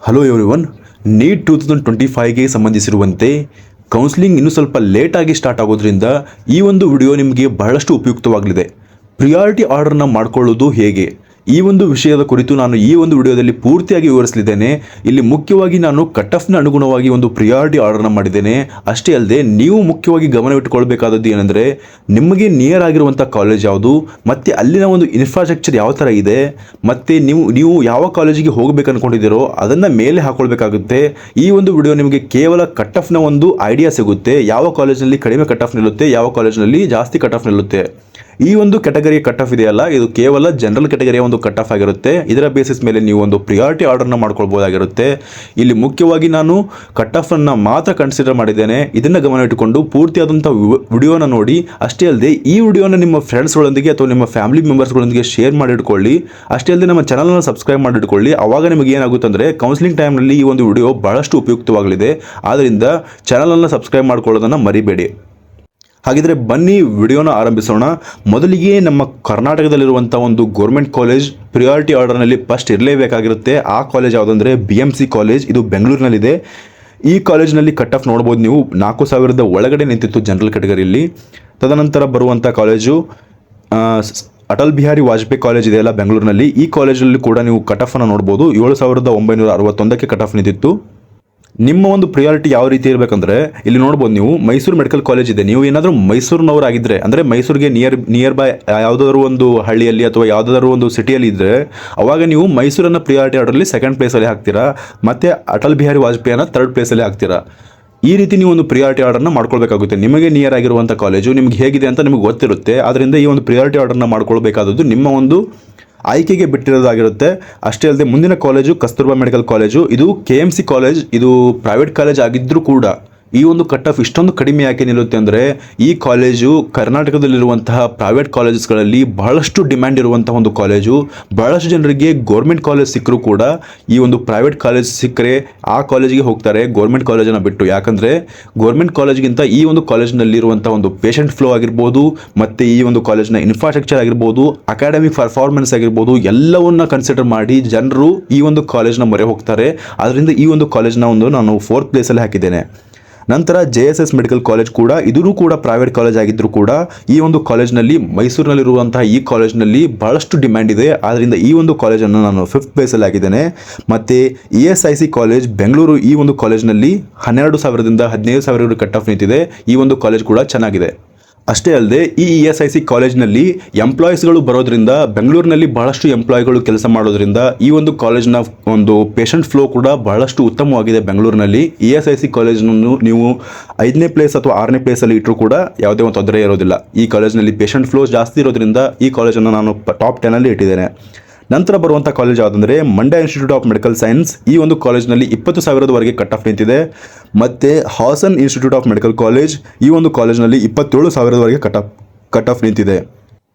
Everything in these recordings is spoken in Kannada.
ಹಲೋ ಎವ್ರಿವನ್, ನೀಟ್ 2025ಗೆ ಸಂಬಂಧಿಸಿರುವಂತೆ ಕೌನ್ಸಿಲಿಂಗ್ ಇನ್ನೂ ಸ್ವಲ್ಪ ಲೇಟಾಗಿ ಸ್ಟಾರ್ಟ್ ಆಗೋದ್ರಿಂದ ಈ ಒಂದು ವಿಡಿಯೋ ನಿಮಗೆ ಬಹಳಷ್ಟು ಉಪಯುಕ್ತವಾಗಲಿದೆ. ಪ್ರಿಯಾರಿಟಿ ಆರ್ಡರ್ನ ಮಾಡಿಕೊಳ್ಳೋದು ಹೇಗೆ, ಈ ಒಂದು ವಿಷಯದ ಕುರಿತು ನಾನು ಈ ಒಂದು ವಿಡಿಯೋದಲ್ಲಿ ಪೂರ್ತಿಯಾಗಿ ವಿವರಿಸಲಿದ್ದೇನೆ. ಇಲ್ಲಿ ಮುಖ್ಯವಾಗಿ ನಾನು ಕಟ್ ಆಫ್ನ ಅನುಗುಣವಾಗಿ ಒಂದು ಪ್ರಿಯಾರಿಟಿ ಆರ್ಡರ್ನ ಮಾಡಿದ್ದೇನೆ. ಅಷ್ಟೇ ಅಲ್ಲದೆ ನೀವು ಮುಖ್ಯವಾಗಿ ಗಮನವಿಟ್ಟುಕೊಳ್ಬೇಕಾದದ್ದು ಏನಂದರೆ, ನಿಮಗೆ ನಿಯರ್ ಆಗಿರುವಂಥ ಕಾಲೇಜ್ ಯಾವುದು, ಮತ್ತು ಅಲ್ಲಿನ ಒಂದು ಇನ್ಫ್ರಾಸ್ಟ್ರಕ್ಚರ್ ಯಾವ ಥರ ಇದೆ, ಮತ್ತು ನೀವು ಯಾವ ಕಾಲೇಜಿಗೆ ಹೋಗಬೇಕು ಅಂದ್ಕೊಂಡಿದ್ದೀರೋ ಅದನ್ನು ಮೇಲೆ ಹಾಕೊಳ್ಬೇಕಾಗುತ್ತೆ. ಈ ಒಂದು ವಿಡಿಯೋ ನಿಮಗೆ ಕೇವಲ ಕಟ್ ಆಫ್ನ ಒಂದು ಐಡಿಯಾ ಸಿಗುತ್ತೆ. ಯಾವ ಕಾಲೇಜಿನಲ್ಲಿ ಕಡಿಮೆ ಕಟ್ ಆಫ್ ನಿಲ್ಲುತ್ತೆ, ಯಾವ ಕಾಲೇಜಿನಲ್ಲಿ ಜಾಸ್ತಿ ಕಟ್ ಆಫ್ ನಿಲ್ಲುತ್ತೆ. ಈ ಒಂದು ಕ್ಯಾಟಗರಿ ಕಟ್ ಆಫ್ ಇದೆಯಲ್ಲ, ಇದು ಕೇವಲ ಜನರಲ್ ಕ್ಯಾಟಗರಿಯ ಒಂದು ಕಟ್ ಆಫ್ ಆಗಿರುತ್ತೆ. ಇದರ ಬೇಸಿಸ್ ಮೇಲೆ ನೀವು ಒಂದು ಪ್ರಿಯಾರಿಟಿ ಆರ್ಡರ್ನ ಮಾಡ್ಕೊಳ್ಬೋದಾಗಿರುತ್ತೆ. ಇಲ್ಲಿ ಮುಖ್ಯವಾಗಿ ನಾನು ಕಟ್ ಆಫ್ ಅನ್ನು ಮಾತ್ರ ಕನ್ಸಿಡರ್ ಮಾಡಿದ್ದೇನೆ. ಇದನ್ನು ಗಮನ ಇಟ್ಟುಕೊಂಡು ಪೂರ್ತಿಯಾದಂಥ ವಿಡಿಯೋನ ನೋಡಿ. ಅಷ್ಟೇ ಅಲ್ಲದೆ ಈ ವಿಡಿಯೋನ ನಿಮ್ಮ ಫ್ರೆಂಡ್ಸ್ಗಳೊಂದಿಗೆ ಅಥವಾ ನಿಮ್ಮ ಫ್ಯಾಮಿಲಿ ಮೆಂಬರ್ಸ್ಗಳೊಂದಿಗೆ ಶೇರ್ ಮಾಡಿಟ್ಕೊಳ್ಳಿ. ಅಷ್ಟೇ ಅಲ್ಲದೆ ನಮ್ಮ ಚಾನಲ್ನ ಸಬ್ಸ್ಕ್ರೈಬ್ ಮಾಡಿಟ್ಕೊಳ್ಳಿ. ಆವಾಗ ನಿಮಗೆ ಏನಾಗುತ್ತೆ ಅಂದರೆ, ಕೌನ್ಸಿಲಿಂಗ್ ಟೈಮ್ನಲ್ಲಿ ಈ ಒಂದು ವಿಡಿಯೋ ಬಹಳಷ್ಟು ಉಪಯುಕ್ತವಾಗಲಿದೆ. ಆದ್ದರಿಂದ ಚಾನಲನ್ನು ಸಬ್ಸ್ಕ್ರೈಬ್ ಮಾಡ್ಕೊಳ್ಳೋದನ್ನು ಮರಿಬೇಡಿ. ಹಾಗಿದ್ರೆ ಬನ್ನಿ ವಿಡಿಯೋನ ಆರಂಭಿಸೋಣ. ಮೊದಲಿಗೆ ನಮ್ಮ ಕರ್ನಾಟಕದಲ್ಲಿರುವಂಥ ಒಂದು ಗೌರ್ಮೆಂಟ್ ಕಾಲೇಜ್ ಪ್ರಿಯಾರಿಟಿ ಆರ್ಡರ್ನಲ್ಲಿ ಫಸ್ಟ್ ಇರಲೇಬೇಕಾಗಿರುತ್ತೆ. ಆ ಕಾಲೇಜ್ ಯಾವುದಂದರೆ BMC ಕಾಲೇಜ್. ಇದು ಬೆಂಗಳೂರಿನಲ್ಲಿದೆ. ಈ ಕಾಲೇಜಿನಲ್ಲಿ ಕಟ್ ಆಫ್ ನೋಡ್ಬೋದು ನೀವು, 4,000 ಒಳಗಡೆ ನಿಂತಿತ್ತು ಜನರಲ್ ಕ್ಯಾಟಗರಿಯಲ್ಲಿ. ತದನಂತರ ಬರುವಂಥ ಕಾಲೇಜು ಅಟಲ್ ಬಿಹಾರಿ ವಾಜಪೇಯಿ ಕಾಲೇಜ್ ಇದೆಯಲ್ಲ ಬೆಂಗಳೂರಿನಲ್ಲಿ, ಈ ಕಾಲೇಜಲ್ಲಿ ಕೂಡ ನೀವು ಕಟ್ ಆಫನ್ನು ನೋಡ್ಬೋದು. 7,961ಕ್ಕೆ ಕಟ್ ಆಫ್ ನಿಂತಿತ್ತು. ನಿಮ್ಮ ಒಂದು ಪ್ರಿಯಾರಿಟಿ ಯಾವ ರೀತಿ ಇರಬೇಕಂದ್ರೆ, ಇಲ್ಲಿ ನೋಡ್ಬೋದು ನೀವು ಮೈಸೂರು ಮೆಡಿಕಲ್ ಕಾಲೇಜ್ ಇದೆ. ನೀವು ಏನಾದರೂ ಮೈಸೂರಿನವರಾಗಿದ್ದರೆ, ಅಂದರೆ ಮೈಸೂರಿಗೆ ನಿಯರ್ ಬೈ ಯಾವುದಾದ್ರೂ ಒಂದು ಹಳ್ಳಿಯಲ್ಲಿ ಅಥವಾ ಯಾವುದಾದ್ರೂ ಒಂದು ಸಿಟಿಯಲ್ಲಿ ಇದ್ದರೆ, ಅವಾಗ ನೀವು ಮೈಸೂರನ್ನು ಪ್ರಿಯಾರಿಟಿ ಆರ್ಡರ್ಲಿ ಸೆಕೆಂಡ್ ಪ್ಲೇಸಲ್ಲಿ ಹಾಕ್ತೀರಾ, ಮತ್ತು ಅಟಲ್ ಬಿಹಾರಿ ವಾಜಪೇಯಿನ ಥರ್ಡ್ ಪ್ಲೇಸಲ್ಲಿ ಹಾಕ್ತೀರಾ. ಈ ರೀತಿ ನೀವು ಒಂದು ಪ್ರಿಯಾರಿಟಿ ಆರ್ಡರ್ನ ಮಾಡ್ಕೊಳ್ಬೇಕಾಗುತ್ತೆ. ನಿಮಗೆ ನಿಯರ್ ಆಗಿರುವಂಥ ಕಾಲೇಜು ನಿಮ್ಗೆ ಹೇಗಿದೆ ಅಂತ ನಿಮಗೆ ಗೊತ್ತಿರುತ್ತೆ. ಆದ್ದರಿಂದ ಈ ಒಂದು ಪ್ರಿಯಾರಿಟಿ ಆರ್ಡರ್ನ ಮಾಡ್ಕೊಳ್ಬೇಕಾದದ್ದು ನಿಮ್ಮ ಒಂದು ಆಯ್ಕೆಗೆ ಬಿಟ್ಟಿರೋದಾಗಿರುತ್ತೆ. ಅಷ್ಟೇ ಅಲ್ಲದೆ ಮುಂದಿನ ಕಾಲೇಜು ಕಸ್ತೂರ್ಬಾ ಮೆಡಿಕಲ್ ಕಾಲೇಜು. ಇದು KMC ಕಾಲೇಜ್. ಇದು ಪ್ರೈವೇಟ್ ಕಾಲೇಜ್ ಆಗಿದ್ದರೂ ಕೂಡ ಈ ಒಂದು ಕಟ್ ಆಫ್ ಇಷ್ಟೊಂದು ಕಡಿಮೆ ಯಾಕೆ ನಿಲ್ಲುತ್ತೆ ಅಂದರೆ, ಈ ಕಾಲೇಜು ಕರ್ನಾಟಕದಲ್ಲಿರುವಂತಹ ಪ್ರೈವೇಟ್ ಕಾಲೇಜಸ್ಗಳಲ್ಲಿ ಬಹಳಷ್ಟು ಡಿಮ್ಯಾಂಡ್ ಇರುವಂತಹ ಒಂದು ಕಾಲೇಜು. ಬಹಳಷ್ಟು ಜನರಿಗೆ ಗೌರ್ಮೆಂಟ್ ಕಾಲೇಜ್ ಸಿಕ್ಕರೂ ಕೂಡ ಈ ಒಂದು ಪ್ರೈವೇಟ್ ಕಾಲೇಜ್ ಸಿಕ್ಕರೆ ಆ ಕಾಲೇಜಿಗೆ ಹೋಗ್ತಾರೆ ಗೌರ್ಮೆಂಟ್ ಕಾಲೇಜನ್ನು ಬಿಟ್ಟು. ಯಾಕಂದರೆ ಗೌರ್ಮೆಂಟ್ ಕಾಲೇಜ್ಗಿಂತ ಈ ಒಂದು ಕಾಲೇಜಿನಲ್ಲಿರುವಂಥ ಒಂದು ಪೇಷಂಟ್ ಫ್ಲೋ ಆಗಿರ್ಬೋದು, ಮತ್ತು ಈ ಒಂದು ಕಾಲೇಜಿನ ಇನ್ಫ್ರಾಸ್ಟ್ರಕ್ಚರ್ ಆಗಿರ್ಬೋದು, ಅಕಾಡೆಮಿಕ್ ಪರ್ಫಾರ್ಮೆನ್ಸ್ ಆಗಿರ್ಬೋದು, ಎಲ್ಲವನ್ನ ಕನ್ಸಿಡರ್ ಮಾಡಿ ಜನರು ಈ ಒಂದು ಕಾಲೇಜ್ನ ಮೊರೆ ಹೋಗ್ತಾರೆ. ಅದರಿಂದ ಈ ಒಂದು ಕಾಲೇಜ್ನ ನಾನು 4th ಪ್ಲೇಸಲ್ಲಿ ಹಾಕಿದ್ದೇನೆ. ನಂತರ JSS ಮೆಡಿಕಲ್ ಕಾಲೇಜ್ ಕೂಡ, ಇದೂ ಕೂಡ ಪ್ರೈವೇಟ್ ಕಾಲೇಜ್ ಆಗಿದ್ದರೂ ಕೂಡ ಈ ಒಂದು ಕಾಲೇಜ್ನಲ್ಲಿ, ಮೈಸೂರಿನಲ್ಲಿರುವಂತಹ ಈ ಕಾಲೇಜ್ನಲ್ಲಿ ಬಹಳಷ್ಟು ಡಿಮ್ಯಾಂಡ್ ಇದೆ. ಆದ್ದರಿಂದ ಈ ಒಂದು ಕಾಲೇಜನ್ನು ನಾನು 5th ಪ್ಲೇಸಲ್ಲಿ ಹಾಕಿದ್ದೇನೆ. ಮತ್ತು ESIC ಕಾಲೇಜ್ ಬೆಂಗಳೂರು, ಈ ಒಂದು ಕಾಲೇಜ್ನಲ್ಲಿ 12,000ದಿಂದ 15,000 ಕಟ್ ಆಫ್ ನಿಂತಿದೆ. ಈ ಒಂದು ಕಾಲೇಜ್ ಕೂಡ ಚೆನ್ನಾಗಿದೆ. ಅಷ್ಟೇ ಅಲ್ಲದೆ ಈ ESIC ಕಾಲೇಜ್ನಲ್ಲಿ ಎಂಪ್ಲಾಯೀಸ್ಗಳು ಬರೋದ್ರಿಂದ, ಬೆಂಗಳೂರಿನಲ್ಲಿ ಬಹಳಷ್ಟು ಎಂಪ್ಲಾಯಿಗಳು ಕೆಲಸ ಮಾಡೋದ್ರಿಂದ ಈ ಒಂದು ಕಾಲೇಜ್ನ ಒಂದು ಪೇಷಂಟ್ ಫ್ಲೋ ಕೂಡ ಬಹಳಷ್ಟು ಉತ್ತಮವಾಗಿದೆ ಬೆಂಗಳೂರಿನಲ್ಲಿ. ESIC ಕಾಲೇಜ್ನನ್ನು ನೀವು 5ನೇ ಪ್ಲೇಸ್ ಅಥವಾ 6ನೇ ಪ್ಲೇಸಲ್ಲಿ ಇಟ್ಟರೂ ಕೂಡ ಯಾವುದೇ ಒಂದು ತೊಂದರೆ ಇರೋದಿಲ್ಲ. ಈ ಕಾಲೇಜ್ನಲ್ಲಿ ಪೇಷಂಟ್ ಫ್ಲೋ ಜಾಸ್ತಿ ಇರೋದ್ರಿಂದ ಈ ಕಾಲೇಜನ್ನು ನಾನು ಟಾಪ್ 10ಅಲ್ಲಿ ಇಟ್ಟಿದ್ದೇನೆ. ನಂತರ ಬರುವಂಥ ಕಾಲೇಜ್ ಯಾವುದಂದರೆ Mandya institute of medical science. ಈ ಒಂದು ಕಾಲೇಜ್ನಲ್ಲಿ 20,000ವರೆಗೆ ಕಟ್ ಆಫ್ ನಿಂತಿದೆ. ಮತ್ತು Hassan institute of medical college, ಈ ಒಂದು ಕಾಲೇಜ್ನಲ್ಲಿ 27,000ವರೆಗೆ ಕಟ್ ಆಫ್ ನಿಂತಿದೆ.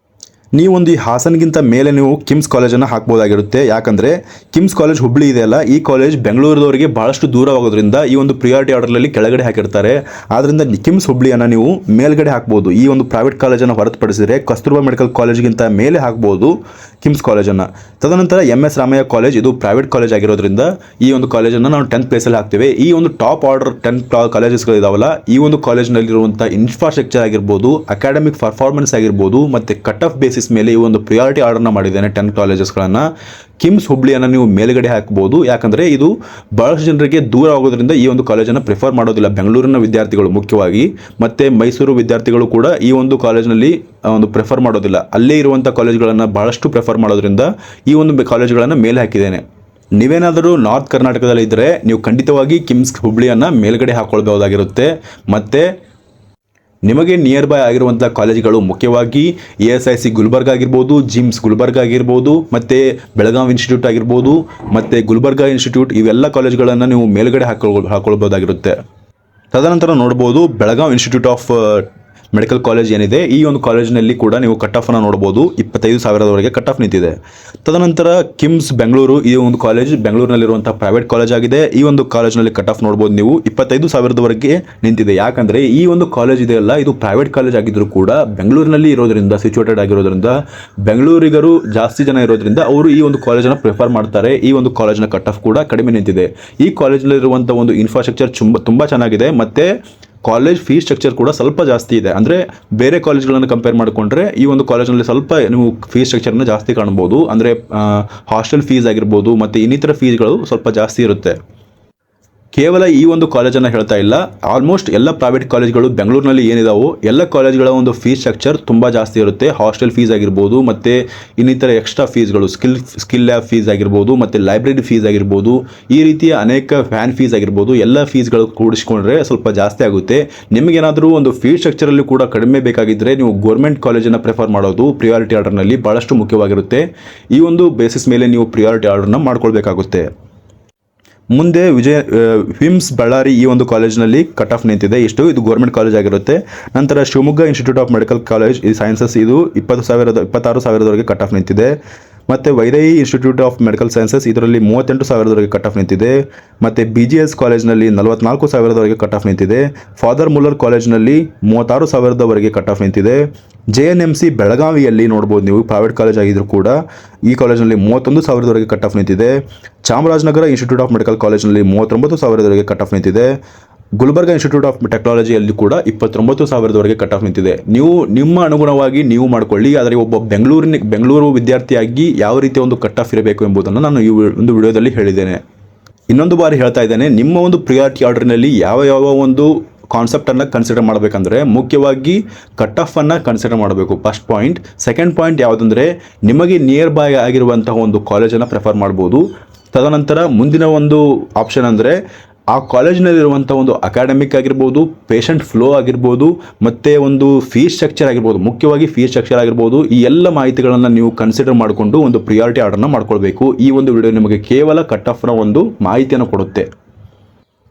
ನೀವೊಂದು ಈ ಹಾಸನ್ಗಿಂತ ಮೇಲೆ ನೀವು KIMS ಕಾಲೇಜನ್ನು ಹಾಕ್ಬೋದಾಗಿರುತ್ತೆ. ಯಾಕಂದರೆ KIMS ಕಾಲೇಜ್ ಹುಬ್ಳಿ ಇದೆಯಲ್ಲ, ಈ ಕಾಲೇಜ್ ಬೆಂಗಳೂರದವರಿಗೆ ಭಾಳಷ್ಟು ದೂರವಾಗೋದ್ರಿಂದ ಈ ಒಂದು ಪ್ರಿಯಾರಿಟಿ ಆರ್ಡರ್ನಲ್ಲಿ ಕೆಳಗಡೆ ಹಾಕಿರ್ತಾರೆ. ಆದ್ದರಿಂದ KIMS ಹುಬ್ಳಿಯನ್ನು ನೀವು ಮೇಲ್ಗಡೆ ಹಾಕ್ಬೋದು. ಈ ಒಂದು ಪ್ರೈವೇಟ್ ಕಾಲೇಜನ್ನು ಹೊರತುಪಡಿಸಿದರೆ ಕಸ್ತೂರ್ಬಾ ಮೆಡಿಕಲ್ ಕಾಲೇಜ್ಗಿಂತ ಮೇಲೆ ಹಾಕ್ಬೋದು KIMS ಕಾಲೇಜನ್ನು. ತದನಂತರ MS ರಾಮಯ್ಯ ಕಾಲೇಜ್, ಇದು ಪ್ರೈವೇಟ್ ಕಾಲೇಜ್ ಆಗಿರೋದ್ರಿಂದ ಈ ಒಂದು ಕಾಲೇಜನ್ನು ನಾವು 10th ಪ್ಲೇಸಲ್ಲಿ ಹಾಕ್ತೇವೆ. ಈ ಒಂದು ಟಾಪ್ ಆರ್ಡರ್ 10 ಕಾಲೇಜಸ್ಗಳಿದಾವಲ್ಲ, ಈ ಒಂದು ಕಾಲೇಜ್ನಲ್ಲಿರುವಂಥ ಇನ್ಫ್ರಾಸ್ಟ್ರಕ್ಚರ್ ಆಗಿರ್ಬೋದು, ಅಕಾಡೆಮಿಕ್ ಪರ್ಫಾರ್ಮೆನ್ಸ್ ಆಗಿರ್ಬೋದು, ಮತ್ತು ಕಟ್ ಆಫ್ ಬೇಸಿಸ್ ಮೇಲೆ ಈ ಒಂದು ಪ್ರಿಯಾರಿಟಿ ಆರ್ಡರ್ನ ಮಾಡಿದ್ದೇನೆ 10 ಕಾಲೇಜಸ್ಗಳನ್ನು. KIMS ಹುಬ್ಳಿಯನ್ನು ನೀವು ಮೇಲ್ಗಡೆ ಹಾಕ್ಬೋದು. ಯಾಕಂದರೆ ಇದು ಬಹಳಷ್ಟು ಜನರಿಗೆ ದೂರ ಆಗೋದ್ರಿಂದ ಈ ಒಂದು ಕಾಲೇಜನ್ನು ಪ್ರಿಫರ್ ಮಾಡೋದಿಲ್ಲ ಬೆಂಗಳೂರಿನ ವಿದ್ಯಾರ್ಥಿಗಳು ಮುಖ್ಯವಾಗಿ, ಮತ್ತು ಮೈಸೂರು ವಿದ್ಯಾರ್ಥಿಗಳು ಕೂಡ ಈ ಒಂದು ಕಾಲೇಜ್ನಲ್ಲಿ ಒಂದು ಪ್ರಿಫರ್ ಮಾಡೋದಿಲ್ಲ. ಅಲ್ಲೇ ಇರುವಂಥ ಕಾಲೇಜ್ಗಳನ್ನು ಬಹಳಷ್ಟು ಪ್ರಿಫರ್ ಮಾಡೋದ್ರಿಂದ ಈ ಒಂದು ಕಾಲೇಜ್ಗಳನ್ನು ಮೇಲೆ ಹಾಕಿದ್ದೇನೆ. ನೀವೇನಾದರೂ ನಾರ್ತ್ ಕರ್ನಾಟಕದಲ್ಲಿ ಇದ್ದರೆ ನೀವು ಖಂಡಿತವಾಗಿ KIMS ಹುಬ್ಳಿಯನ್ನು ಮೇಲ್ಗಡೆ ಹಾಕ್ಕೊಳ್ಬಹುದಾಗಿರುತ್ತೆ. ಮತ್ತು ನಿಮಗೆ ನಿಯರ್ ಬೈ ಆಗಿರುವಂಥ ಕಾಲೇಜ್ಗಳು ಮುಖ್ಯವಾಗಿ ESIC ಗುಲ್ಬರ್ಗ ಆಗಿರ್ಬೋದು, ಜಿಮ್ಸ್ ಗುಲ್ಬರ್ಗ ಆಗಿರ್ಬೋದು, ಮತ್ತು ಬೆಳಗಾವಿ ಇನ್ಸ್ಟಿಟ್ಯೂಟ್ ಆಗಿರ್ಬೋದು, ಮತ್ತು ಗುಲ್ಬರ್ಗ ಇನ್ಸ್ಟಿಟ್ಯೂಟ್, ಇವೆಲ್ಲ ಕಾಲೇಜ್ಗಳನ್ನು ನೀವು ಮೇಲ್ಗಡೆ ಹಾಕ್ಕೊಳ್ಬೋದಾಗಿರುತ್ತೆ. ತದನಂತರ ನೋಡ್ಬೋದು Belagavi institute of medical college ಏನಿದೆ, ಈ ಒಂದು ಕಾಲೇಜಿನಲ್ಲಿ ಕೂಡ ನೀವು ಕಟ್ ಆಫನ್ನು ನೋಡ್ಬೋದು. 25,000ವರೆಗೆ ಕಟ್ ಆಫ್ ನಿಂತಿದೆ. ತದನಂತರ ಕಿಮ್ಸ್ ಬೆಂಗಳೂರು, ಈ ಒಂದು ಕಾಲೇಜ್ ಬೆಂಗಳೂರಿನಲ್ಲಿರುವಂಥ ಪ್ರೈವೇಟ್ ಕಾಲೇಜ್ ಆಗಿದೆ. ಈ ಒಂದು ಕಾಲೇಜಿನಲ್ಲಿ ಕಟ್ ಆಫ್ ನೋಡ್ಬೋದು ನೀವು 25,000ವರೆಗೆ ನಿಂತಿದೆ. ಯಾಕಂದರೆ ಈ ಒಂದು ಕಾಲೇಜ್ ಇದೆಯಲ್ಲ, ಇದು ಪ್ರೈವೇಟ್ ಕಾಲೇಜ್ ಆಗಿದ್ದರೂ ಕೂಡ ಬೆಂಗಳೂರಿನಲ್ಲಿ ಇರೋದ್ರಿಂದ, ಸಿಚುವೇಟೆಡ್ ಆಗಿರೋದ್ರಿಂದ, ಬೆಂಗಳೂರಿಗರು ಜಾಸ್ತಿ ಜನ ಇರೋದ್ರಿಂದ ಅವರು ಈ ಒಂದು ಕಾಲೇಜನ್ನು ಪ್ರಿಫರ್ ಮಾಡ್ತಾರೆ. ಈ ಒಂದು ಕಾಲೇಜಿನ ಕಟ್ ಆಫ್ ಕೂಡ ಕಡಿಮೆ ನಿಂತಿದೆ. ಈ ಕಾಲೇಜಲ್ಲಿರುವಂಥ ಒಂದು ಇನ್ಫ್ರಾಸ್ಟ್ರಕ್ಚರ್ ತುಂಬ ಚೆನ್ನಾಗಿದೆ. ಮತ್ತು ಕಾಲೇಜ್ ಫೀಸ್ ಸ್ಟ್ರಕ್ಚರ್ ಕೂಡ ಸ್ವಲ್ಪ ಜಾಸ್ತಿ ಇದೆ. ಅಂದರೆ ಬೇರೆ ಕಾಲೇಜ್ಗಳನ್ನು ಕಂಪೇರ್ ಮಾಡಿಕೊಂಡ್ರೆ ಈ ಒಂದು ಕಾಲೇಜ್ನಲ್ಲಿ ಸ್ವಲ್ಪ ನೀವು ಫೀಸ್ ಸ್ಟ್ರಕ್ಚರ್ನ ಜಾಸ್ತಿ ಕಾಣ್ಬೋದು. ಅಂದರೆ ಹಾಸ್ಟೆಲ್ ಫೀಸ್ ಆಗಿರ್ಬೋದು ಮತ್ತು ಇನ್ನಿತರ ಫೀಸ್ಗಳು ಸ್ವಲ್ಪ ಜಾಸ್ತಿ ಇರುತ್ತೆ. ಕೇವಲ ಈ ಒಂದು ಕಾಲೇಜನ್ನು ಹೇಳ್ತಾ ಇಲ್ಲ, ಆಲ್ಮೋಸ್ಟ್ ಎಲ್ಲ ಪ್ರೈವೇಟ್ ಕಾಲೇಜ್ಗಳು ಬೆಂಗಳೂರಿನಲ್ಲಿ ಏನಿದಾವೋ ಎಲ್ಲ ಕಾಲೇಜ್ಗಳ ಒಂದು ಫೀಸ್ ಸ್ಟ್ರಕ್ಚರ್ ತುಂಬ ಜಾಸ್ತಿ ಇರುತ್ತೆ. ಹಾಸ್ಟೆಲ್ ಫೀಸ್ ಆಗಿರ್ಬೋದು ಮತ್ತು ಇನ್ನಿತರ ಎಕ್ಸ್ಟ್ರಾ ಫೀಸ್ಗಳು, ಸ್ಕಿಲ್ ಲ್ಯಾಬ್ ಫೀಸ್ ಆಗಿರ್ಬೋದು ಮತ್ತು ಲೈಬ್ರರಿ ಫೀಸ್ ಆಗಿರ್ಬೋದು, ಈ ರೀತಿಯ ಅನೇಕ ಫ್ಯಾನ್ ಫೀಸ್ ಆಗಿರ್ಬೋದು, ಎಲ್ಲ ಫೀಸ್ಗಳು ಕೂಡಿಸ್ಕೊಂಡ್ರೆ ಸ್ವಲ್ಪ ಜಾಸ್ತಿ ಆಗುತ್ತೆ. ನಿಮಗೇನಾದರೂ ಒಂದು ಫೀಸ್ ಸ್ಟ್ರಕ್ಚರಲ್ಲಿ ಕೂಡ ಕಡಿಮೆ ಬೇಕಾಗಿದ್ದರೆ ನೀವು ಗೌರ್ಮೆಂಟ್ ಕಾಲೇಜನ್ನು ಪ್ರಿಫರ್ ಮಾಡೋದು ಪ್ರಿಯಾರಿಟಿ ಆರ್ಡರ್ನಲ್ಲಿ ಭಾಳಷ್ಟು ಮುಖ್ಯವಾಗಿರುತ್ತೆ. ಈ ಒಂದು ಬೇಸಿಸ್ ಮೇಲೆ ನೀವು ಪ್ರಿಯಾರಿಟಿ ಆರ್ಡರ್ನ ಮಾಡ್ಕೊಳ್ಬೇಕಾಗುತ್ತೆ. ಮುಂದೆ ವಿಮ್ಸ್ ಬಳ್ಳಾರಿ, ಈ ಒಂದು ಕಾಲೇಜ್ನಲ್ಲಿ ಕಟ್ ಆಫ್ ನಿಂತಿದೆ ಇಷ್ಟು. ಇದು ಗೌರ್ಮೆಂಟ್ ಕಾಲೇಜ್ ಆಗಿರುತ್ತೆ. ನಂತರ Shivamogga institute of medical college ಈ ಸೈನ್ಸಸ್, ಇದು 26,000ವರೆಗೆ ಕಟ್ ಆಫ್ ನಿಂತಿದೆ. ಮತ್ತು Vaidehi institute of medical sciences, ಇದರಲ್ಲಿ 38,000ವರೆಗೆ ಕಟ್ ಆಫ್ ನಿಂತಿದೆ. ಮತ್ತು BGS ಕಾಲೇಜ್ನಲ್ಲಿ 44,000ವರೆಗೆ ಕಟ್ ಆಫ್ ನಿಂತಿದೆ. ಫಾದರ್ ಮುಲ್ಲರ್ ಕಾಲೇಜ್ನಲ್ಲಿ 36,000ವರೆಗೆ ಕಟ್ ಆಫ್ ನಿಂತಿದೆ. JNMC ಬೆಳಗಾವಿಯಲ್ಲಿ ನೋಡ್ಬೋದು ನೀವು, ಪ್ರೈವೇಟ್ ಕಾಲೇಜ್ ಆಗಿದ್ರು ಕೂಡ ಈ ಕಾಲೇಜ್ನಲ್ಲಿ 31,000ವರೆಗೆ ಕಟ್ ಆಫ್ ನಿಂತಿದೆ. ಚಾಮರಾಜನಗರ ಇನ್ಸ್ಟಿಟ್ಯೂಟ್ ಆಫ್ ಮೆಡಿಕಲ್ ಕಾಲೇಜ್ನಲ್ಲಿ 39,000ವರೆಗೆ ಕಟ್ ಆಫ್ ನಿಂತಿದೆ. ಗುಲ್ಬರ್ಗಾ ಇನ್ಸ್ಟಿಟ್ಯೂಟ್ ಆಫ್ ಟೆಕ್ನಾಲಜಿಯಲ್ಲಿ ಕೂಡ 29,000ವರೆಗೆ ಕಟ್ ಆಫ್ ನಿಂತಿದೆ. ನೀವು ನಿಮ್ಮ ಅನುಗುಣವಾಗಿ ನೀವು ಮಾಡಿಕೊಳ್ಳಿ. ಆದರೆ ಒಬ್ಬ ಬೆಂಗಳೂರು ವಿದ್ಯಾರ್ಥಿಯಾಗಿ ಯಾವ ರೀತಿಯ ಒಂದು ಕಟ್ ಆಫ್ ಇರಬೇಕು ಎಂಬುದನ್ನು ನಾನು ಈ ಒಂದು ವಿಡಿಯೋದಲ್ಲಿ ಹೇಳಿದ್ದೇನೆ. ಇನ್ನೊಂದು ಬಾರಿ ಹೇಳ್ತಾ ಇದ್ದೇನೆ, ನಿಮ್ಮ ಒಂದು ಪ್ರಿಯಾರಿಟಿ ಆರ್ಡರ್ನಲ್ಲಿ ಯಾವ ಒಂದು ಕಾನ್ಸೆಪ್ಟನ್ನು ಕನ್ಸಿಡರ್ ಮಾಡಬೇಕಂದ್ರೆ ಮುಖ್ಯವಾಗಿ ಕಟ್ ಆಫನ್ನು ಕನ್ಸಿಡರ್ ಮಾಡಬೇಕು, ಫಸ್ಟ್ ಪಾಯಿಂಟ್. ಸೆಕೆಂಡ್ ಪಾಯಿಂಟ್ ಯಾವುದಂದರೆ ನಿಮಗೆ ನಿಯರ್ ಬೈ ಆಗಿರುವಂತಹ ಒಂದು ಕಾಲೇಜನ್ನು ಪ್ರಿಫರ್ ಮಾಡ್ಬೋದು. ತದನಂತರ ಮುಂದಿನ ಒಂದು ಆಪ್ಷನ್ ಅಂದರೆ ಆ ಕಾಲೇಜಿನಲ್ಲಿರುವಂಥ ಒಂದು ಅಕಾಡೆಮಿಕ್ ಆಗಿರ್ಬೋದು, ಪೇಷಂಟ್ ಫ್ಲೋ ಆಗಿರ್ಬೋದು, ಮತ್ತು ಒಂದು ಫೀಸ್ ಸ್ಟ್ರಕ್ಚರ್ ಆಗಿರ್ಬೋದು, ಮುಖ್ಯವಾಗಿ ಫೀಸ್ ಸ್ಟ್ರಕ್ಚರ್ ಆಗಿರ್ಬೋದು, ಈ ಎಲ್ಲ ಮಾಹಿತಿಗಳನ್ನು ನೀವು ಕನ್ಸಿಡರ್ ಮಾಡಿಕೊಂಡು ಒಂದು ಪ್ರಿಯಾರಿಟಿ ಆರ್ಡರ್ನ ಮಾಡ್ಕೊಳ್ಬೇಕು. ಈ ಒಂದು ವಿಡಿಯೋ ನಿಮಗೆ ಕೇವಲ ಕಟ್ ಆಫ್ನ ಒಂದು ಮಾಹಿತಿಯನ್ನು ಕೊಡುತ್ತೆ.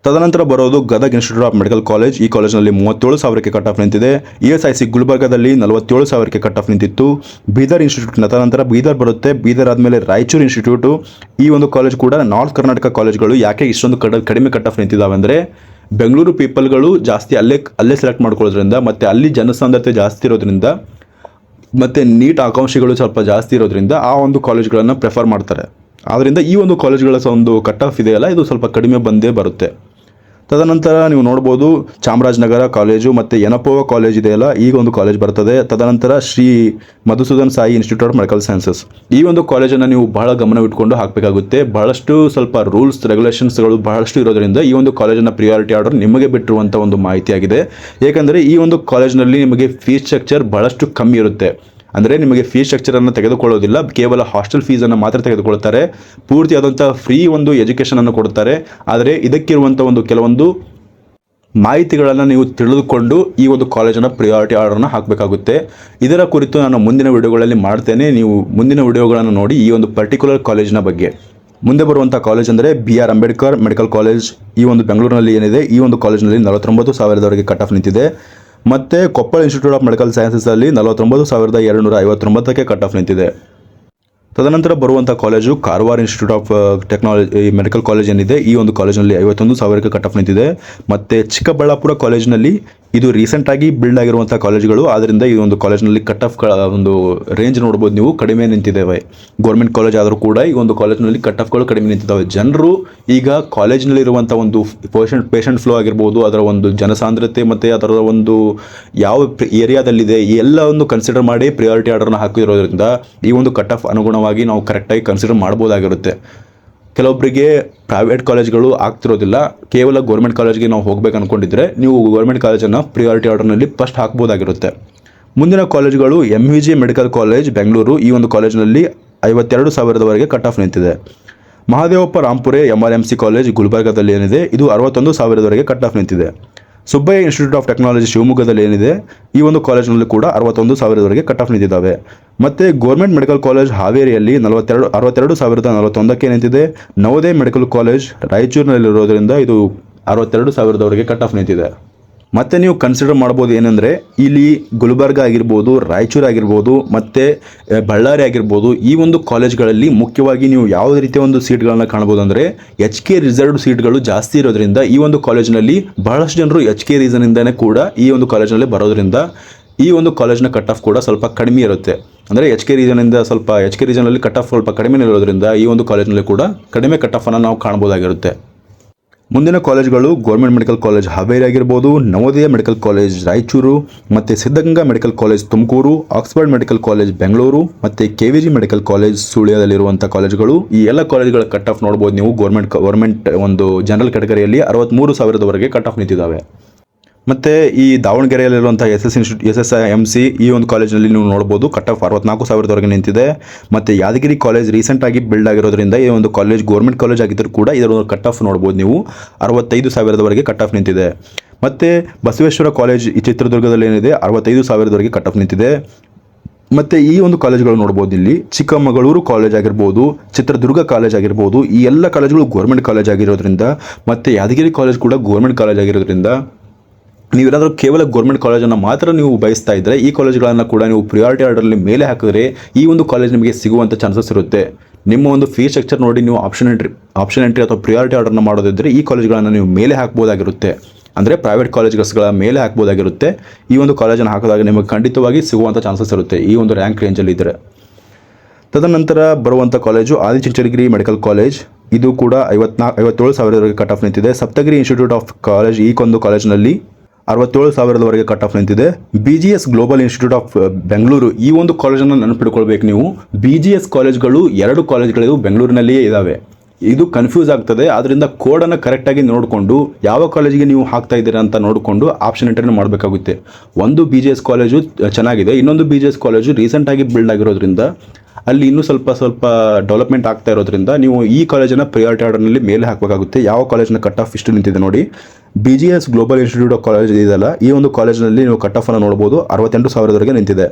ತದನಂತರ ಬರೋದು Gadag institute of medical college. ಈ ಕಾಲೇಜ್ನಲ್ಲಿ 37,000ಕ್ಕೆ ಕಟ್ ಆಫ್ ನಿಂತಿದೆ. ESIC ಗುಲ್ಬರ್ಗಾದಲ್ಲಿ 47,000ಕ್ಕೆ ಕಟ್ ಆಫ್ ನಿಂತಿತ್ತು. ಬೀದರ್ ಇನ್ಸ್ಟಿಟ್ಯೂಟ್, ತದನಂತರ ಬೀದರ್ ಬರುತ್ತೆ. ಬೀದರ್ ಆದಮೇಲೆ ರಾಯಚೂರು ಇನ್ಸ್ಟಿಟ್ಯೂಟು, ಈ ಒಂದು ಕಾಲೇಜ್ ಕೂಡ ನಾರ್ತ್ ಕರ್ನಾಟಕ ಕಾಲೇಜ್ಗಳು ಯಾಕೆ ಇಷ್ಟೊಂದು ಕಡಿಮೆ ಕಟ್ ಆಫ್ ನಿಂತಿದ್ದಾವೆ ಅಂದರೆ ಬೆಂಗಳೂರು ಪೀಪಲ್ಗಳು ಜಾಸ್ತಿ ಅಲ್ಲೇ ಸೆಲೆಕ್ಟ್ ಮಾಡ್ಕೊಳ್ಳೋದ್ರಿಂದ, ಮತ್ತು ಅಲ್ಲಿ ಜನಸಾಂದ್ರತೆ ಜಾಸ್ತಿ ಇರೋದ್ರಿಂದ, ಮತ್ತು ನೀಟ್ ಆಕಾಂಕ್ಷಿಗಳು ಸ್ವಲ್ಪ ಜಾಸ್ತಿ ಇರೋದ್ರಿಂದ ಆ ಒಂದು ಕಾಲೇಜ್ಗಳನ್ನು ಪ್ರಿಫರ್ ಮಾಡ್ತಾರೆ. ಆದ್ದರಿಂದ ಈ ಒಂದು ಕಾಲೇಜ್ಗಳ ಒಂದು ಕಟ್ ಆಫ್ ಇದೆಯಲ್ಲ, ಇದು ಸ್ವಲ್ಪ ಕಡಿಮೆ ಬಂದೇ ಬರುತ್ತೆ. ತದನಂತರ ನೀವು ನೋಡ್ಬೋದು ಚಾಮರಾಜನಗರ ಕಾಲೇಜು ಮತ್ತು ಯನಪೋವ ಕಾಲೇಜ್ ಇದೆಯಲ್ಲ, ಈಗ ಒಂದು ಕಾಲೇಜ್ ಬರ್ತದೆ. ತದನಂತರ Shri Madhusudan Sai institute of medical sciences, ಈ ಒಂದು ಕಾಲೇಜನ್ನು ನೀವು ಬಹಳ ಗಮನವಿಟ್ಕೊಂಡು ಹಾಕಬೇಕಾಗುತ್ತೆ. ಬಹಳಷ್ಟು ಸ್ವಲ್ಪ ರೂಲ್ಸ್ ರೆಗ್ಯುಲೇಷನ್ಸ್ಗಳು ಬಹಳಷ್ಟು ಇರೋದ್ರಿಂದ ಈ ಒಂದು ಕಾಲೇಜಿನ ಪ್ರಿಯಾರಿಟಿ ಆರ್ಡರ್ ನಿಮಗೆ ಬಿಟ್ಟಿರುವಂಥ ಒಂದು ಮಾಹಿತಿಯಾಗಿದೆ. ಏಕೆಂದರೆ ಈ ಒಂದು ಕಾಲೇಜಿನಲ್ಲಿ ನಿಮಗೆ ಫೀಸ್ ಸ್ಟ್ರಕ್ಚರ್ ಬಹಳಷ್ಟು ಕಮ್ಮಿ ಇರುತ್ತೆ. ಅಂದರೆ ನಿಮಗೆ ಫೀಸ್ ಸ್ಟ್ರಕ್ಚರನ್ನು ತೆಗೆದುಕೊಳ್ಳೋದಿಲ್ಲ, ಕೇವಲ ಹಾಸ್ಟೆಲ್ ಫೀಸನ್ನು ಮಾತ್ರ ತೆಗೆದುಕೊಳ್ತಾರೆ. ಪೂರ್ತಿಯಾದಂಥ ಫ್ರೀ ಒಂದು ಎಜುಕೇಷನನ್ನು ಕೊಡ್ತಾರೆ. ಆದರೆ ಇದಕ್ಕಿರುವಂಥ ಒಂದು ಕೆಲವೊಂದು ಮಾಹಿತಿಗಳನ್ನು ನೀವು ತಿಳಿದುಕೊಂಡು ಈ ಒಂದು ಕಾಲೇಜನ್ನು ಪ್ರಿಯಾರಿಟಿ ಆರ್ಡರ್ನ ಹಾಕಬೇಕಾಗುತ್ತೆ. ಇದರ ಕುರಿತು ನಾನು ಮುಂದಿನ ವಿಡಿಯೋಗಳಲ್ಲಿ ಮಾಡ್ತೇನೆ. ನೀವು ಮುಂದಿನ ವಿಡಿಯೋಗಳನ್ನು ನೋಡಿ ಈ ಒಂದು ಪರ್ಟಿಕ್ಯುಲರ್ ಕಾಲೇಜಿನ ಬಗ್ಗೆ. ಮುಂದೆ ಬರುವಂಥ ಕಾಲೇಜ್ ಅಂದರೆ BR ಅಂಬೇಡ್ಕರ್ ಮೆಡಿಕಲ್ ಕಾಲೇಜ್, ಈ ಒಂದು ಬೆಂಗಳೂರಿನಲ್ಲಿ ಏನಿದೆ, ಈ ಒಂದು ಕಾಲೇಜಿನಲ್ಲಿ 49,000ವರೆಗೆ ಕಟ್ ಆಫ್ ನಿಂತಿದೆ. ಮತ್ತು ಕೊಪ್ಪಳ ಇನ್ಸ್ಟಿಟ್ಯೂಟ್ ಆಫ್ ಮೆಡಿಕಲ್ ಸೈನ್ಸಸಲ್ಲಿ 49,259ಕ್ಕೆ ಕಟ್ ಆಫ್ ನಿಂತಿದೆ. ತದನಂತರ ಬರುವಂಥ college Karwar institute of technology medical college ಏನಿದೆ, ಈ ಒಂದು ಕಾಲೇಜಿನಲ್ಲಿ 51,000ಕ್ಕೆ ಕಟ್ ಆಫ್ ನಿಂತಿದೆ. ಮತ್ತು ಚಿಕ್ಕಬಳ್ಳಾಪುರ ಕಾಲೇಜಿನಲ್ಲಿ, ಇದು ರೀಸೆಂಟಾಗಿ ಬಿಲ್ಡ್ ಆಗಿರುವಂಥ ಕಾಲೇಜ್ಗಳು, ಆದ್ದರಿಂದ ಈ ಒಂದು ಕಾಲೇಜಿನಲ್ಲಿ ಕಟ್ ಆಫ್ ಒಂದು ರೇಂಜ್ ನೋಡ್ಬೋದು ನೀವು, ಕಡಿಮೆ ನಿಂತಿದ್ದಾವೆ. ಗೌರ್ಮೆಂಟ್ ಕಾಲೇಜ್ ಆದರೂ ಕೂಡ ಈ ಒಂದು ಕಾಲೇಜಿನಲ್ಲಿ ಕಟ್ ಆಫ್ಗಳು ಕಡಿಮೆ ನಿಂತಿದ್ದಾವೆ. ಜನರು ಈಗ ಕಾಲೇಜಿನಲ್ಲಿರುವಂಥ ಒಂದು ಪೇಷಂಟ್ ಫ್ಲೋ ಆಗಿರ್ಬೋದು, ಅದರ ಒಂದು ಜನಸಾಂದ್ರತೆ ಮತ್ತು ಅದರ ಒಂದು ಯಾವ ಏರಿಯಾದಲ್ಲಿದೆ ಈ ಎಲ್ಲವನ್ನು ಕನ್ಸಿಡರ್ ಮಾಡಿ ಪ್ರಿಯಾರಿಟಿ ಆರ್ಡರ್ನ ಹಾಕಿರೋದ್ರಿಂದ ಈ ಒಂದು ಕಟ್ ಆಫ್ ಅನುಗುಣವಾಗಿ ನಾವು ಕರೆಕ್ಟಾಗಿ ಕನ್ಸಿಡರ್ ಮಾಡ್ಬೋದಾಗಿರುತ್ತೆ. ಕೆಲವೊಬ್ಬರಿಗೆ ಪ್ರೈವೇಟ್ ಕಾಲೇಜ್ಗಳು ಆಗ್ತಿರೋದಿಲ್ಲ, ಕೇವಲ ಗೌರ್ಮೆಂಟ್ ಕಾಲೇಜ್ಗೆ ನಾವು ಹೋಗ್ಬೇಕು ಅಂದ್ಕೊಂಡಿದ್ರೆ ನೀವು ಗೌರ್ಮೆಂಟ್ ಕಾಲೇಜನ್ನು ಪ್ರಿಯಾರಿಟಿ ಆರ್ಡರ್ನಲ್ಲಿ ಫಸ್ಟ್ ಹಾಕ್ಬೋದಾಗಿರುತ್ತೆ. ಮುಂದಿನ ಕಾಲೇಜ್ಗಳು MVJ ಮೆಡಿಕಲ್ ಕಾಲೇಜ್ ಬೆಂಗಳೂರು, ಈ ಒಂದು ಕಾಲೇಜಿನಲ್ಲಿ 52,000ವರೆಗೆ ಕಟ್ ಆಫ್ ನಿಂತಿದೆ. ಮಹಾದೇವಪ್ಪ ರಾಂಪುರೆ MRMC ಕಾಲೇಜ್ ಗುಲ್ಬರ್ಗಾದಲ್ಲಿ ಏನಿದೆ, ಇದು 61,000ವರೆಗೆ ಕಟ್ ಆಫ್ ನಿಂತಿದೆ. ಸುಬ್ಬಯ್ಯ ಇನ್ಸ್ಟಿಟ್ಯೂಟ್ ಆಫ್ ಟೆಕ್ನಾಲಜಿ ಶಿವಮೊಗ್ಗದಲ್ಲಿ ಏನಿದೆ, ಈ ಒಂದು ಕಾಲೇಜಿನಲ್ಲಿ ಕೂಡ 61,000ವರೆಗೆ ಕಟ್ ಆಫ್ ನಿಂತಿದ್ದಾವೆ. ಮತ್ತು ಗೌರ್ಮೆಂಟ್ ಮೆಡಿಕಲ್ ಕಾಲೇಜ್ ಹಾವೇರಿಯಲ್ಲಿ 62,041ಕ್ಕೆ ನಿಂತಿದೆ. ನವೋದಯ ಮೆಡಿಕಲ್ ಕಾಲೇಜ್ ರಾಯಚೂರಿನಲ್ಲಿರೋದ್ರಿಂದ ಇದು 62,000ವರೆಗೆ ಕಟ್ ಆಫ್ ನಿಂತಿದೆ. ಮತ್ತು ನೀವು ಕನ್ಸಿಡರ್ ಮಾಡ್ಬೋದು ಏನಂದರೆ ಇಲ್ಲಿ ಗುಲ್ಬರ್ಗ ಆಗಿರ್ಬೋದು, ರಾಯಚೂರು ಆಗಿರ್ಬೋದು ಮತ್ತು ಬಳ್ಳಾರಿ ಆಗಿರ್ಬೋದು, ಈ ಒಂದು ಕಾಲೇಜ್ಗಳಲ್ಲಿ ಮುಖ್ಯವಾಗಿ ನೀವು ಯಾವುದೇ ರೀತಿಯ ಒಂದು ಸೀಟ್ಗಳನ್ನು ಕಾಣ್ಬೋದು ಅಂದರೆ HK ರಿಸರ್ವ್ಡ್ ಸೀಟ್ಗಳು ಜಾಸ್ತಿ ಇರೋದ್ರಿಂದ ಈ ಒಂದು ಕಾಲೇಜಿನಲ್ಲಿ ಬಹಳಷ್ಟು ಜನರು HK ರೀಸನಿಂದನೇ ಕೂಡ ಈ ಒಂದು ಕಾಲೇಜಿನಲ್ಲಿ ಬರೋದ್ರಿಂದ ಈ ಒಂದು ಕಾಲೇಜಿನ ಕಟ್ ಆಫ್ ಕೂಡ ಸ್ವಲ್ಪ ಕಡಿಮೆ ಇರುತ್ತೆ. ಅಂದರೆ HK ರೀಜನಿಂದ ಸ್ವಲ್ಪ HK ರೀಜನಲ್ಲಿ ಕಟ್ ಆಫ್ ಸ್ವಲ್ಪ ಕಡಿಮೆ ಇರೋದ್ರಿಂದ ಈ ಒಂದು ಕಾಲೇಜಿನಲ್ಲಿ ಕೂಡ ಕಡಿಮೆ ಕಟ್ ಆಫನ್ನು ನಾವು ಕಾಣ್ಬೋದಾಗಿರುತ್ತೆ. ಮುಂದಿನ ಕಾಲೇಜ್ಗಳು ಗೌರ್ಮೆಂಟ್ ಮೆಡಿಕಲ್ ಕಾಲೇಜ್ ಹಾವೇರಿ ಆಗಿರ್ಬೋದು, ನವೋದಯ ಮೆಡಿಕಲ್ ಕಾಲೇಜ್ ರಾಯಚೂರು ಮತ್ತು Siddaganga medical college Tumakuru, Oxford medical college Bengaluru ಮತ್ತು KVG ಮೆಡಿಕಲ್ ಕಾಲೇಜ್ ಸುಳ್ಯದಲ್ಲಿರುವಂಥ ಕಾಲೇಜ್ಗಳು. ಈ ಎಲ್ಲ ಕಾಲೇಜ್ಗಳ ಕಟ್ ಆಫ್ ನೋಡ್ಬೋದು ನೀವು. ಗೌರ್ಮೆಂಟ್ ಒಂದು ಜನರಲ್ ಕ್ಯಾಟಗರಿಯಲ್ಲಿ 63,000ವರೆಗೆ ಕಟ್ ಆಫ್ ನಿಂತಿದ್ದಾವೆ. ಮತ್ತು ಈ ದಾವಣಗೆರೆಯಲ್ಲಿರುವಂಥ SSIMC ಈ ಒಂದು ಕಾಲೇಜಿನಲ್ಲಿ ನೀವು ನೋಡ್ಬೋದು ಕಟ್ ಆಫ್ 64,000ವರೆಗೆ ನಿಂತಿದೆ. ಮತ್ತು ಯಾದಗಿರಿ ಕಾಲೇಜ್ ರೀಸೆಂಟಾಗಿ ಬಿಲ್ಡ್ ಆಗಿರೋದ್ರಿಂದ ಈ ಒಂದು ಕಾಲೇಜ್ ಗೌರ್ಮೆಂಟ್ ಕಾಲೇಜ್ ಆಗಿದ್ದರೂ ಕೂಡ ಇದರ ಒಂದು ಕಟ್ ಆಫ್ ನೋಡ್ಬೋದು ನೀವು 65,000ವರೆಗೆ ಕಟ್ ಆಫ್ ನಿಂತಿದೆ. ಮತ್ತು ಬಸವೇಶ್ವರ ಕಾಲೇಜ್ ಈ ಚಿತ್ರದುರ್ಗದಲ್ಲಿ ಏನಿದೆ 65,000ವರೆಗೆ ಕಟ್ ಆಫ್ ನಿಂತಿದೆ. ಮತ್ತು ಈ ಒಂದು ಕಾಲೇಜ್ಗಳು ನೋಡ್ಬೋದು ಇಲ್ಲಿ ಚಿಕ್ಕಮಗಳೂರು ಕಾಲೇಜ್ ಆಗಿರ್ಬೋದು, ಚಿತ್ರದುರ್ಗ ಕಾಲೇಜ್ ಆಗಿರ್ಬೋದು, ಈ ಎಲ್ಲ ಕಾಲೇಜ್ಗಳು ಗೌರ್ಮೆಂಟ್ ಕಾಲೇಜ್ ಆಗಿರೋದ್ರಿಂದ ಮತ್ತು ಯಾದಗಿರಿ ಕಾಲೇಜ್ ಕೂಡ ಗೌರ್ಮೆಂಟ್ ಕಾಲೇಜ್ ಆಗಿರೋದ್ರಿಂದ ನೀವೇನಾದರೂ ಕೇವಲ ಗೌರ್ಮೆಂಟ್ ಕಾಲೇಜನ್ನು ಮಾತ್ರ ನೀವು ಬಯಸ್ತಾ ಇದ್ದರೆ ಈ ಕಾಲೇಜ್ಗಳನ್ನು ಕೂಡ ನೀವು ಪ್ರಿಯಾರಿಟಿ ಆರ್ಡರಲ್ಲಿ ಮೇಲೆ ಹಾಕಿದ್ರೆ ಈ ಒಂದು ಕಾಲೇಜ್ ನಿಮಗೆ ಸಿಗುವಂಥ ಚಾನ್ಸಸ್ ಇರುತ್ತೆ. ನಿಮ್ಮ ಒಂದು ಫೀಸ್ ಸ್ಟ್ರಕ್ಚರ್ ನೋಡಿ ನೀವು ಆಪ್ಷನ್ ಎಂಟ್ರಿ ಅಥವಾ ಪ್ರಿಯಾರಿಟಿ ಆರ್ಡರ್ನ ಮಾಡೋದಿದ್ದರೆ ಈ ಕಾಲೇಜ್ಗಳನ್ನು ನೀವು ಮೇಲೆ ಹಾಕ್ಬೋದಾಗಿರುತ್ತೆ. ಅಂದರೆ ಪ್ರೈವೇಟ್ ಕಾಲೇಜ್ಗಳ ಮೇಲೆ ಹಾಕ್ಬೋದಾಗಿರುತ್ತೆ. ಈ ಒಂದು ಕಾಲೇಜನ್ನು ಹಾಕಿದಾಗ ನಿಮಗೆ ಖಂಡಿತವಾಗಿ ಸಿಗುವಂಥ ಚಾನ್ಸಸ್ ಇರುತ್ತೆ ಈ ಒಂದು ರ್ಯಾಂಕ್ ರೇಂಜಲ್ಲಿ ಇದ್ದರೆ. ತದನಂತರ ಬರುವಂಥ ಕಾಲೇಜು ಆದಿಚುಂಚನಗಿರಿ ಮೆಡಿಕಲ್ ಕಾಲೇಜ್. ಇದು ಕೂಡ 57,000ವರೆಗೆ ಕಟ್ ಆಫ್ ನಿಂತಿದೆ. ಸಪ್ತಗಿರಿ ಇನ್ಸ್ಟಿಟ್ಯೂಟ್ ಆಫ್ ಕಾಲೇಜ್ ಈ ಒಂದು ಕಾಲೇಜಿನಲ್ಲಿ 67,000ವರೆಗೆ ಕಟ್ ಆಫ್ ನಿಂತಿದೆ. BGS global institute of Bengaluru ಈ ಒಂದು ಕಾಲೇಜನ್ನು ನೆನಪಿಟ್ಕೊಳ್ಬೇಕು ನೀವು. BGS ಕಾಲೇಜ್ಗಳು 2 ಕಾಲೇಜ್ಗಳು ಬೆಂಗಳೂರಿನಲ್ಲಿಯೇ ಇದ್ದಾವೆ. ಇದು ಕನ್ಫ್ಯೂಸ್ ಆಗ್ತದೆ. ಆದ್ದರಿಂದ ಕೋಡನ್ನು ಕರೆಕ್ಟಾಗಿ ನೋಡಿಕೊಂಡು ಯಾವ ಕಾಲೇಜಿಗೆ ನೀವು ಹಾಕ್ತಾ ಇದ್ದೀರಾ ಅಂತ ನೋಡಿಕೊಂಡು ಆಪ್ಷನ್ ಎಂಟ್ರಿನ ಮಾಡಬೇಕಾಗುತ್ತೆ. ಒಂದು BGS ಕಾಲೇಜು ಚೆನ್ನಾಗಿದೆ, ಇನ್ನೊಂದು BGS ಕಾಲೇಜು ರೀಸೆಂಟಾಗಿ ಬಿಲ್ಡ್ ಆಗಿರೋದ್ರಿಂದ ಅಲ್ಲಿ ಇನ್ನೂ ಸ್ವಲ್ಪ ಡೆವಲಪ್ಮೆಂಟ್ ಆಗ್ತಾ ಇರೋದ್ರಿಂದ ನೀವು ಈ ಕಾಲೇಜನ್ನು ಪ್ರಿಯಾರಿಟಿ ಆರ್ಡರ್ನಲ್ಲಿ ಮೇಲೆ ಹಾಕಬೇಕಾಗುತ್ತೆ. ಯಾವ ಕಾಲೇಜಿನ ಕಟ್ ಆಫ್ ಇಷ್ಟು ನಿಂತಿದೆ ನೋಡಿ. BGS global institute of college ಇದೆಯಲ್ಲ, ಈ ಒಂದು ಕಾಲೇಜಿನಲ್ಲಿ ನೀವು ಕಟ್ ಆಫನ್ನು ನೋಡ್ಬೋದು 68,000ವರೆಗೆ ನಿಂತಿದೆ.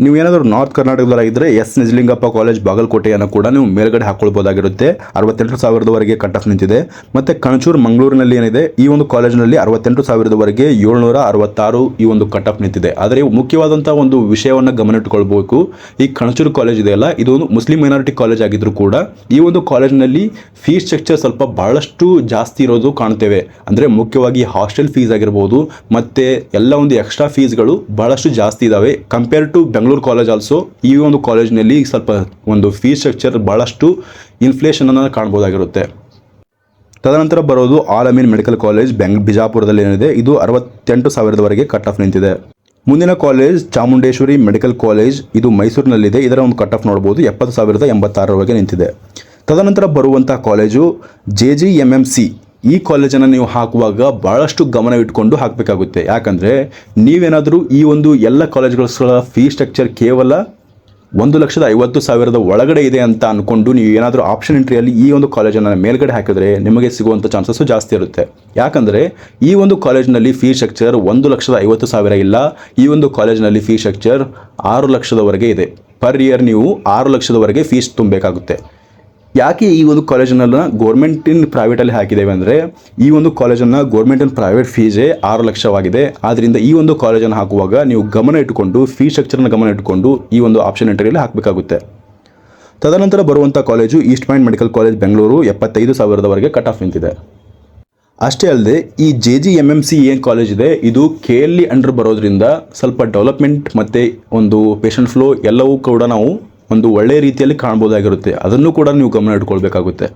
ನೀವು ಏನಾದರೂ ನಾರ್ತ್ ಕರ್ನಾಟಕದಲ್ಲಿದ್ದರೆ ನಿಜಲಿಂಗಪ್ಪ ಕಾಲೇಜ್ ಬಾಗಲಕೋಟೆಯನ್ನು ಕೂಡ ನೀವು ಮೇಲ್ಗಡೆ ಹಾಕ್ಕೊಳ್ಬೋದಾಗಿರುತ್ತೆ. 68,000ವರೆಗೆ ಕಟ್ ಆಫ್ ನಿಂತಿದೆ. ಮತ್ತು ಕಣಚೂರು ಮಂಗಳೂರಿನಲ್ಲಿ ಏನಿದೆ ಈ ಒಂದು ಕಾಲೇಜಿನಲ್ಲಿ 68,000ವರೆಗೆ 766 ಈ ಒಂದು ಕಟ್ ಆಫ್ ನಿಂತಿದೆ. ಆದರೆ ಮುಖ್ಯವಾದಂಥ ಒಂದು ವಿಷಯವನ್ನು ಗಮನಿಟ್ಕೊಳ್ಬೇಕು. ಈ ಕಣಚೂರು ಕಾಲೇಜ್ ಇದೆಯಲ್ಲ, ಇದು ಒಂದು ಮುಸ್ಲಿಂ ಮೈನಾರಿಟಿ ಕಾಲೇಜ್ ಆಗಿದ್ದರೂ ಕೂಡ ಈ ಒಂದು ಕಾಲೇಜಿನಲ್ಲಿ ಫೀಸ್ ಸ್ಟ್ರಕ್ಚರ್ ಸ್ವಲ್ಪ ಬಹಳಷ್ಟು ಜಾಸ್ತಿ ಇರೋದು ಕಾಣ್ತೇವೆ. ಅಂದರೆ ಮುಖ್ಯವಾಗಿ ಹಾಸ್ಟೆಲ್ ಫೀಸ್ ಆಗಿರ್ಬೋದು ಮತ್ತು ಎಲ್ಲ ಒಂದು ಎಕ್ಸ್ಟ್ರಾ ಫೀಸ್ಗಳು ಬಹಳಷ್ಟು ಜಾಸ್ತಿ ಇದ್ದಾವೆ compare to Bengaluru college. Also ಈ ಒಂದು ಕಾಲೇಜಿನಲ್ಲಿ ಸ್ವಲ್ಪ ಒಂದು ಫೀಸ್ ಸ್ಟ್ರಕ್ಚರ್ ಬಹಳಷ್ಟು ಇನ್ಫ್ಲೇಷನನ್ನು ಕಾಣ್ಬೋದಾಗಿರುತ್ತೆ. ತದನಂತರ ಬರೋದು ಆಲ್ ಅಮೀನ್ ಮೆಡಿಕಲ್ ಕಾಲೇಜ್ ಬಿಜಾಪುರದಲ್ಲಿ ಏನಿದೆ, ಇದು 68,000ವರೆಗೆ ಕಟ್ ಆಫ್ ನಿಂತಿದೆ. ಮುಂದಿನ ಕಾಲೇಜ್ ಚಾಮುಂಡೇಶ್ವರಿ ಮೆಡಿಕಲ್ ಕಾಲೇಜ್, ಇದು ಮೈಸೂರಿನಲ್ಲಿದೆ. ಇದರ ಒಂದು ಕಟ್ ಆಫ್ ನೋಡ್ಬೋದು 70,086ವರೆಗೆ ನಿಂತಿದೆ. ತದನಂತರ ಬರುವಂಥ ಕಾಲೇಜು JGMMC. ಈ ಕಾಲೇಜನ್ನು ನೀವು ಹಾಕುವಾಗ ಭಾಳಷ್ಟು ಗಮನ ಇಟ್ಕೊಂಡು ಹಾಕಬೇಕಾಗುತ್ತೆ. ಯಾಕಂದರೆ ನೀವೇನಾದರೂ ಈ ಒಂದು ಎಲ್ಲ ಕಾಲೇಜ್ಗಳ ಫೀಸ್ ಸ್ಟ್ರಕ್ಚರ್ ಕೇವಲ 1,50,000 ಒಳಗಡೆ ಇದೆ ಅಂತ ಅಂದ್ಕೊಂಡು ನೀವು ಏನಾದರೂ ಆಪ್ಷನ್ ಎಂಟ್ರಿಯಲ್ಲಿ ಈ ಒಂದು ಕಾಲೇಜನ್ನು ಮೇಲ್ಗಡೆ ಹಾಕಿದ್ರೆ ನಿಮಗೆ ಸಿಗುವಂಥ ಚಾನ್ಸಸ್ಸು ಜಾಸ್ತಿ ಇರುತ್ತೆ. ಯಾಕಂದರೆ ಈ ಒಂದು ಕಾಲೇಜಿನಲ್ಲಿ ಫೀಸ್ ಸ್ಟ್ರಕ್ಚರ್ 1,50,000 ಇಲ್ಲ. ಈ ಒಂದು ಕಾಲೇಜಿನಲ್ಲಿ ಫೀಸ್ ಸ್ಟ್ರಕ್ಚರ್ 6 ಲಕ್ಷದವರೆಗೆ ಇದೆ. ಪರ್ ಇಯರ್ ನೀವು 6 ಲಕ್ಷದವರೆಗೆ ಫೀಸ್ ತುಂಬಬೇಕಾಗುತ್ತೆ. ಯಾಕೆ ಈ ಒಂದು ಕಾಲೇಜನ್ನು ಗೌರ್ಮೆಂಟಿನ ಪ್ರೈವೇಟಲ್ಲಿ ಹಾಕಿದ್ದೇವೆ ಅಂದರೆ ಈ ಒಂದು ಕಾಲೇಜನ್ನು ಗೌರ್ಮೆಂಟಿನ ಪ್ರೈವೇಟ್ ಫೀಸೇ 6 ಲಕ್ಷವಾಗಿದೆ. ಆದ್ದರಿಂದ ಈ ಒಂದು ಕಾಲೇಜನ್ನು ಹಾಕುವಾಗ ನೀವು ಗಮನ ಇಟ್ಟುಕೊಂಡು ಫೀಸ್ ಸ್ಟ್ರಕ್ಚರ್ನ ಗಮನ ಇಟ್ಟುಕೊಂಡು ಈ ಒಂದು ಆಪ್ಷನ್ ಎಂಟ್ರಿಯಲ್ಲಿ ಹಾಕಬೇಕಾಗುತ್ತೆ. ತದನಂತರ ಬರುವಂಥ college east point medical college Bengaluru 75,000ವರೆಗೆ ಕಟ್ ಆಫ್ ನಿಂತಿದೆ. ಅಷ್ಟೇ ಅಲ್ಲದೆ ಈ JGMMC ಏನು ಕಾಲೇಜ್ ಇದೆ ಇದು KLE ಅಂಡರ್ ಬರೋದ್ರಿಂದ ಸ್ವಲ್ಪ ಡೆವಲಪ್ಮೆಂಟ್ ಮತ್ತು ಒಂದು ಪೇಷಂಟ್ ಫ್ಲೋ ಎಲ್ಲವೂ ಕೂಡ ನಾವು ಒಂದು ಒಳ್ಳೆಯ ರೀತಿಯಲ್ಲಿ ಕಾಣ್ಬೋದಾಗಿರುತ್ತೆ. ಅದನ್ನು ಕೂಡ ನೀವು ಗಮನ ಇಟ್ಕೊಳ್ಬೇಕಾಗುತ್ತೆ.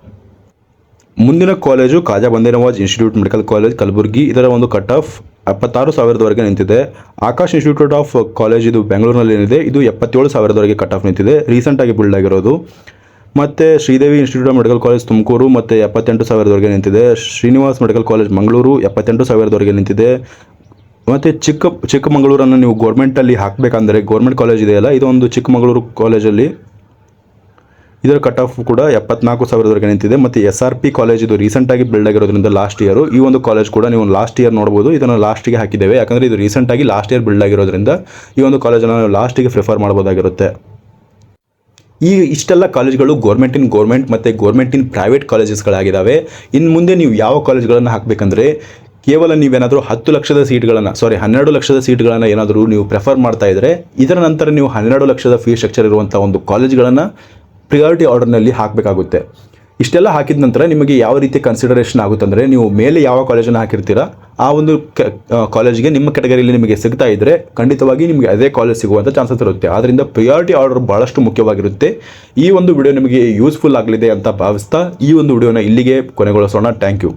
ಮುಂದಿನ ಕಾಲೇಜು ಖಾಜಾ ಬಂದೇ Nawaz institute medical college Kalaburagi. ಇದರ ಒಂದು ಕಟ್ ಆಫ್ 76,000ವರೆಗೆ ನಿಂತಿದೆ. ಆಕಾಶ್ ಇನ್ಸ್ಟಿಟ್ಯೂಟ್ ಆಫ್ ಕಾಲೇಜ್ ಇದು ಬೆಂಗಳೂರಿನಲ್ಲಿ ಏನಿದೆ, ಇದು 77,000ವರೆಗೆ ಕಟ್ ಆಫ್ ನಿಂತಿದೆ, ರೀಸೆಂಟಾಗಿ ಬಿಲ್ಡ್ ಆಗಿರೋದು. ಮತ್ತು Sridevi institute of medical college Tumakuru ಮತ್ತು 78,000ವರೆಗೆ ನಿಂತಿದೆ. ಶ್ರೀನಿವಾಸ್ ಮೆಡಿಕಲ್ ಕಾಲೇಜ್ ಮಂಗಳೂರು 78,000ವರೆಗೆ ನಿಂತಿದೆ. ಮತ್ತು ಚಿಕ್ಕಮಗಳೂರನ್ನು ನೀವು ಗೌರ್ಮೆಂಟಲ್ಲಿ ಹಾಕಬೇಕಂದ್ರೆ ಗೌರ್ಮೆಂಟ್ ಕಾಲೇಜ್ ಇದೆಯಲ್ಲ, ಇದೊಂದು ಚಿಕ್ಕಮಗಳೂರು ಕಾಲೇಜಲ್ಲಿ ಇದರ ಕಟ್ ಆಫ್ ಕೂಡ 74,000ವರೆಗೆ ನಿಂತಿದೆ. ಮತ್ತು SRP ಕಾಲೇಜ್ ಇದು ರೀಸೆಂಟಾಗಿ ಬಿಲ್ಡ್ ಆಗಿರೋದ್ರಿಂದ ಲಾಸ್ಟ್ ಇಯರು ಈ ಒಂದು ಕಾಲೇಜ್ ಕೂಡ ನೀವು ಲಾಸ್ಟ್ ಇಯರ್ ನೋಡ್ಬೋದು. ಇದನ್ನು ಲಾಸ್ಟಿಗೆ ಹಾಕಿದ್ದೇವೆ ಯಾಕಂದರೆ ಇದು ರೀಸೆಂಟಾಗಿ ಲಾಸ್ಟ್ ಇಯರ್ ಬಿಲ್ಡ್ ಆಗಿರೋದ್ರಿಂದ ಈ ಒಂದು ಕಾಲೇಜನ್ನು ನಾವು ಲಾಸ್ಟಿಗೆ ಪ್ರಿಫರ್ ಮಾಡ್ಬೋದಾಗಿರುತ್ತೆ. ಈ ಇಷ್ಟೆಲ್ಲ ಕಾಲೇಜ್ಗಳು ಗೌರ್ಮೆಂಟ್ ಮತ್ತು ಗೌರ್ಮೆಂಟಿನ ಪ್ರೈವೇಟ್ ಕಾಲೇಜಸ್ಗಳಾಗಿದ್ದಾವೆ. ಇನ್ನು ಮುಂದೆ ನೀವು ಯಾವ ಕಾಲೇಜ್ಗಳನ್ನು ಹಾಕಬೇಕಂದ್ರೆ ಕೇವಲ ನೀವೇನಾದರೂ 10 ಲಕ್ಷದ ಸೀಟ್ಗಳನ್ನು 12 ಲಕ್ಷದ ಸೀಟ್ಗಳನ್ನು ಏನಾದರೂ ನೀವು ಪ್ರೆಫರ್ ಮಾಡ್ತಾ ಇದ್ದರೆ, ಇದರ ನಂತರ ನೀವು 12 ಲಕ್ಷದ ಫೀಸ್ ಸ್ಟ್ರಕ್ಚರ್ ಇರುವಂಥ ಒಂದು ಕಾಲೇಜ್ಗಳನ್ನು ಪ್ರಿಯಾರಿಟಿ ಆರ್ಡರ್ನಲ್ಲಿ ಹಾಕಬೇಕಾಗುತ್ತೆ. ಇಷ್ಟೆಲ್ಲ ಹಾಕಿದ ನಂತರ ನಿಮಗೆ ಯಾವ ರೀತಿ ಕನ್ಸಿಡರೇಷನ್ ಆಗುತ್ತೆ ಅಂದರೆ, ನೀವು ಮೇಲೆ ಯಾವ ಕಾಲೇಜನ್ನು ಹಾಕಿರ್ತೀರಾ ಆ ಒಂದು ಕಾಲೇಜಿಗೆ ನಿಮ್ಮ ಕೆಟಗರಿಯಲ್ಲಿ ನಿಮಗೆ ಸಿಗ್ತಾ ಇದ್ದರೆ ಖಂಡಿತವಾಗಿ ನಿಮಗೆ ಅದೇ ಕಾಲೇಜ್ ಸಿಗುವಂಥ ಚಾನ್ಸಸ್ ಇರುತ್ತೆ. ಆದ್ದರಿಂದ ಪ್ರಿಯಾರಿಟಿ ಆರ್ಡರ್ ಭಾಳಷ್ಟು ಮುಖ್ಯವಾಗಿರುತ್ತೆ. ಈ ಒಂದು ವಿಡಿಯೋ ನಿಮಗೆ ಯೂಸ್ಫುಲ್ ಆಗಲಿದೆ ಅಂತ ಭಾವಿಸ್ತಾ ಈ ಒಂದು ವಿಡಿಯೋನ ಇಲ್ಲಿಗೆ ಕೊನೆಗೊಳಿಸೋಣ. Thank you.